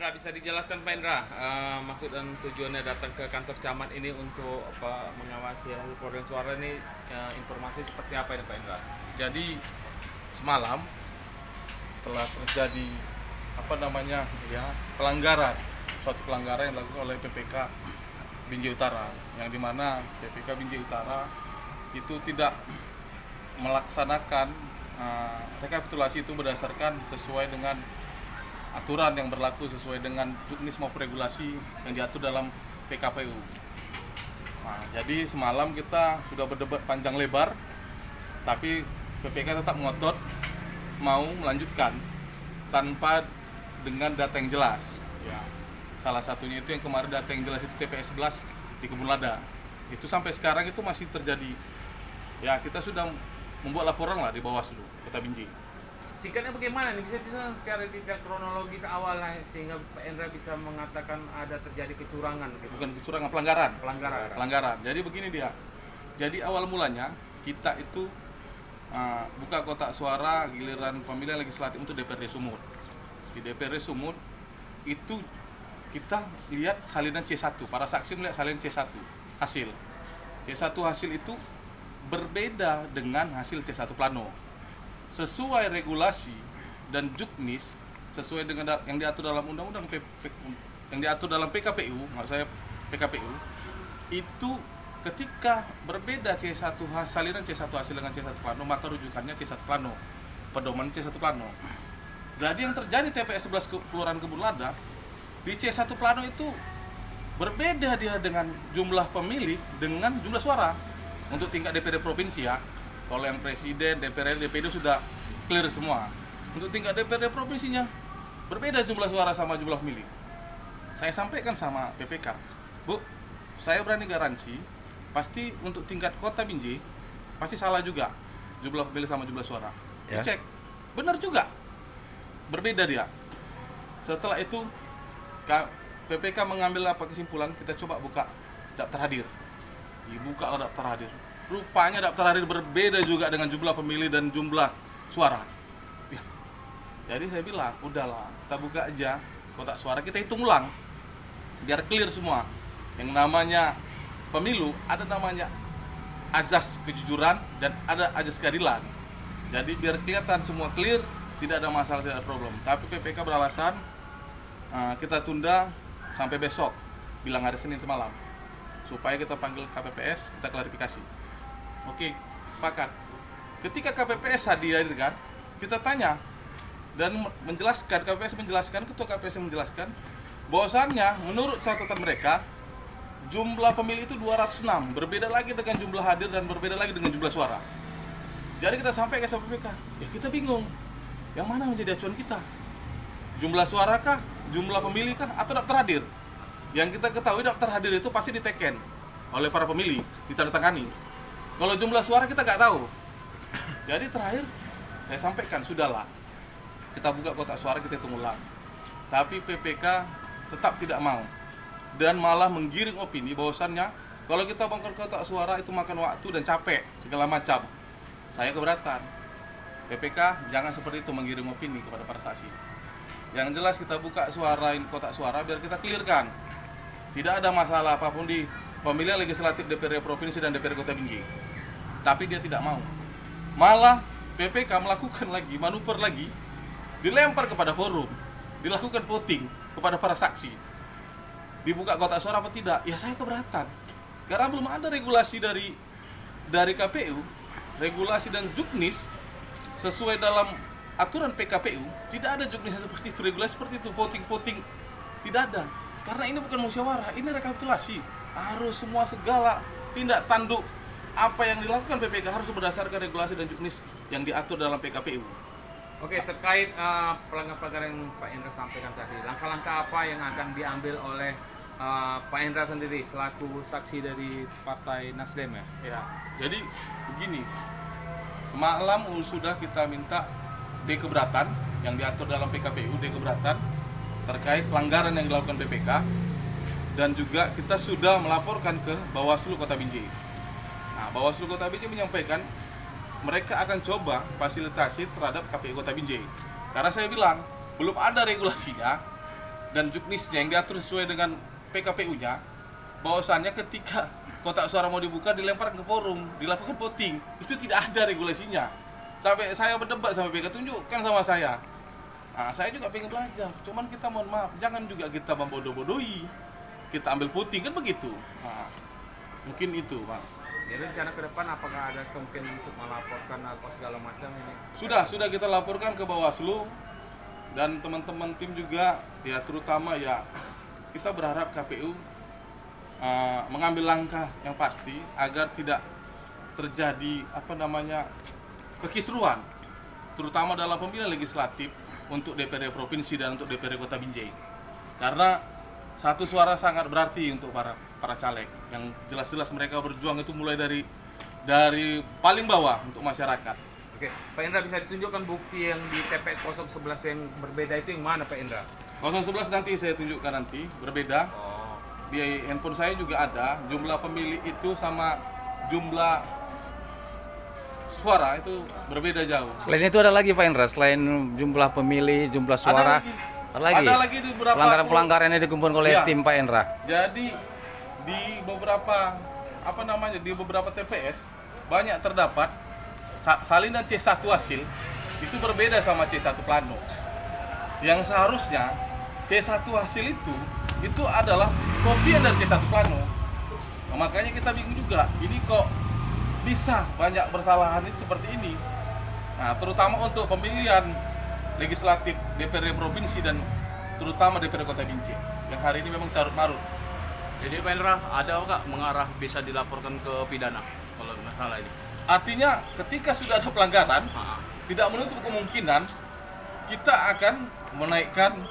Nggak bisa dijelaskan Pak Indra, maksud dan tujuannya datang ke kantor camat ini untuk apa mengawasi hasil perolehan suara ini, informasi seperti apa ini Pak Indra? Jadi semalam telah terjadi pelanggaran, suatu pelanggaran yang dilakukan oleh PPK Binjai Utara, yang dimana PPK Binjai Utara itu tidak melaksanakan rekapitulasi itu berdasarkan sesuai dengan aturan yang berlaku, sesuai dengan juknis maupun regulasi yang diatur dalam PKPU. Nah, jadi semalam kita sudah berdebat panjang lebar, tapi PPK tetap ngotot mau melanjutkan tanpa dengan data yang jelas. Ya, salah satunya itu yang kemarin data yang jelas itu TPS 11 di Kebun Lada. Itu sampai sekarang itu masih terjadi. Ya, kita sudah membuat laporan lah di Bawaslu Kota Binjai. Singkatnya bagaimana nih, bisa secara detail kronologis awal lah, sehingga Pak Indra bisa mengatakan ada terjadi kecurangan gitu. Bukan kecurangan, pelanggaran. Pelanggaran. Jadi begini dia. Jadi awal mulanya kita itu buka kotak suara giliran pemilihan legislatif untuk DPRD Sumut. Di DPRD Sumut itu kita lihat salinan C1, para saksi melihat salinan C1 hasil. C1 hasil itu berbeda dengan hasil C1 plano. Sesuai regulasi dan juknis, sesuai dengan yang diatur dalam undang-undang yang diatur dalam PKPU, maksud saya PKPU, itu ketika berbeda salinan C1 hasil dengan C1 plano, maka rujukannya C1 plano, pedoman C1 plano. Jadi yang terjadi TPS 11 Kelurahan Kebun Lada, di C1 plano itu berbeda dia dengan jumlah pemilih dengan jumlah suara. Untuk tingkat DPRD provinsi ya, kalau yang presiden, DPRD, DPD sudah clear semua. Untuk tingkat DPRD provinsinya berbeda jumlah suara sama jumlah pemilih. Saya sampaikan sama PPK, Bu, saya berani garansi pasti untuk tingkat kota Binjai pasti salah juga jumlah pemilih sama jumlah suara. Ya. Dicek, benar juga, berbeda dia. Setelah itu PPK mengambil apa kesimpulan, kita coba buka daftar hadir. Dibuka daftar hadir. Rupanya daftar hadir berbeda juga dengan jumlah pemilih dan jumlah suara. Ya. Jadi saya bilang, udahlah, kita buka aja kotak suara, kita hitung ulang biar clear semua. Yang namanya pemilu ada namanya azas kejujuran dan ada azas keadilan. Jadi biar kelihatan semua clear, tidak ada masalah, tidak ada problem. Tapi PPK beralasan kita tunda sampai besok, bilang hari Senin semalam, supaya kita panggil KPPS, kita klarifikasi. Oke, sepakat. Ketika KPPS dihadirkan, kita tanya dan menjelaskan, KPPS menjelaskan, ketua KPPS menjelaskan bahwasannya menurut catatan mereka jumlah pemilih itu 206, berbeda lagi dengan jumlah hadir dan berbeda lagi dengan jumlah suara. Jadi kita sampai ke PPK, ya kita bingung, yang mana menjadi acuan kita? Jumlah suara kah, jumlah pemilih kah, atau daftar hadir? Yang kita ketahui daftar hadir itu pasti diteken oleh para pemilih, ditandatangani. Kalau jumlah suara kita nggak tahu. Jadi terakhir saya sampaikan, sudahlah, kita buka kotak suara, kita hitung ulang. Tapi PPK tetap tidak mau dan malah menggiring opini bahwasannya kalau kita bongkar kotak suara itu makan waktu dan capek segala macam. Saya keberatan. PPK jangan seperti itu menggiring opini kepada para saksi. Yang jelas kita buka kotak suara biar kita clearkan. Tidak ada masalah apapun di pemilihan legislatif DPRD provinsi dan DPRD Kota Binjai. Tapi dia tidak mau. Malah PPK melakukan lagi, manuver lagi, dilempar kepada forum, dilakukan voting kepada para saksi. Dibuka kotak suara apa tidak? Ya saya keberatan. Karena belum ada regulasi dari KPU, regulasi dan juknis sesuai dalam aturan PKPU, tidak ada juknis seperti itu, regulasi seperti itu, voting tidak ada. Karena ini bukan musyawarah, ini rekapitulasi. Harus semua segala tindak tanduk apa yang dilakukan PPK harus berdasarkan regulasi dan juknis yang diatur dalam PKPU. Oke, terkait pelanggaran-pelanggaran yang Pak Indra sampaikan tadi, langkah-langkah apa yang akan diambil oleh Pak Indra sendiri selaku saksi dari Partai Nasdem ya? Ya, jadi begini, semalam sudah kita minta D keberatan yang diatur dalam PKPU, D keberatan terkait pelanggaran yang dilakukan PPK, dan juga kita sudah melaporkan ke Bawaslu Kota Binjai. Nah, Bawaslu Kota Binjai menyampaikan mereka akan coba fasilitasi terhadap KPU Kota Binjai. Karena saya bilang belum ada regulasinya, dan juknisnya yang diatur sesuai dengan PKPU-nya, bahwasannya ketika kotak suara mau dibuka dilempar ke forum, dilakukan voting, itu tidak ada regulasinya. Sampai saya berdebat sama PK, tunjukkan sama saya. Nah, saya juga pengen belajar, cuman kita mohon maaf, jangan juga kita membodoh-bodohi. Kita ambil voting kan begitu. Nah, mungkin itu, Pak. Jadi rencana ke depan apakah ada kemungkinan untuk melaporkan atau segala macam ini? Sudah kita laporkan ke Bawaslu dan teman-teman tim juga, ya terutama ya kita berharap KPU mengambil langkah yang pasti agar tidak terjadi kekisruan, terutama dalam pemilihan legislatif untuk DPRD provinsi dan untuk DPRD Kota Binjai. Karena satu suara sangat berarti untuk para caleg yang jelas-jelas mereka berjuang itu mulai dari paling bawah untuk masyarakat. Oke, Pak Indra bisa ditunjukkan bukti yang di TPS 011 yang berbeda itu yang mana Pak Indra? 011 nanti saya tunjukkan nanti berbeda. Oh. Di handphone saya juga ada jumlah pemilih itu sama jumlah suara itu berbeda jauh. Selain itu ada lagi Pak Indra, selain jumlah pemilih, jumlah suara, Ada lagi di beberapa pelanggaran-pelanggaran yang dikumpulkan oleh Iya. tim Pak Indra. Jadi di beberapa di beberapa TPS banyak terdapat salinan C1 hasil itu berbeda sama C1 plano. Yang seharusnya C1 hasil itu adalah kopian dari C1 plano. Nah, makanya kita bingung juga, ini kok bisa banyak bersalahan itu seperti ini. Nah, terutama untuk pemilihan legislatif DPRD provinsi dan terutama DPRD Kota Binjai yang hari ini memang carut marut. Jadi Pak Indra, ada nggak mengarah bisa dilaporkan ke pidana kalau masalah ini? Artinya ketika sudah ada pelanggaran, Ah, tidak menutup kemungkinan kita akan menaikkan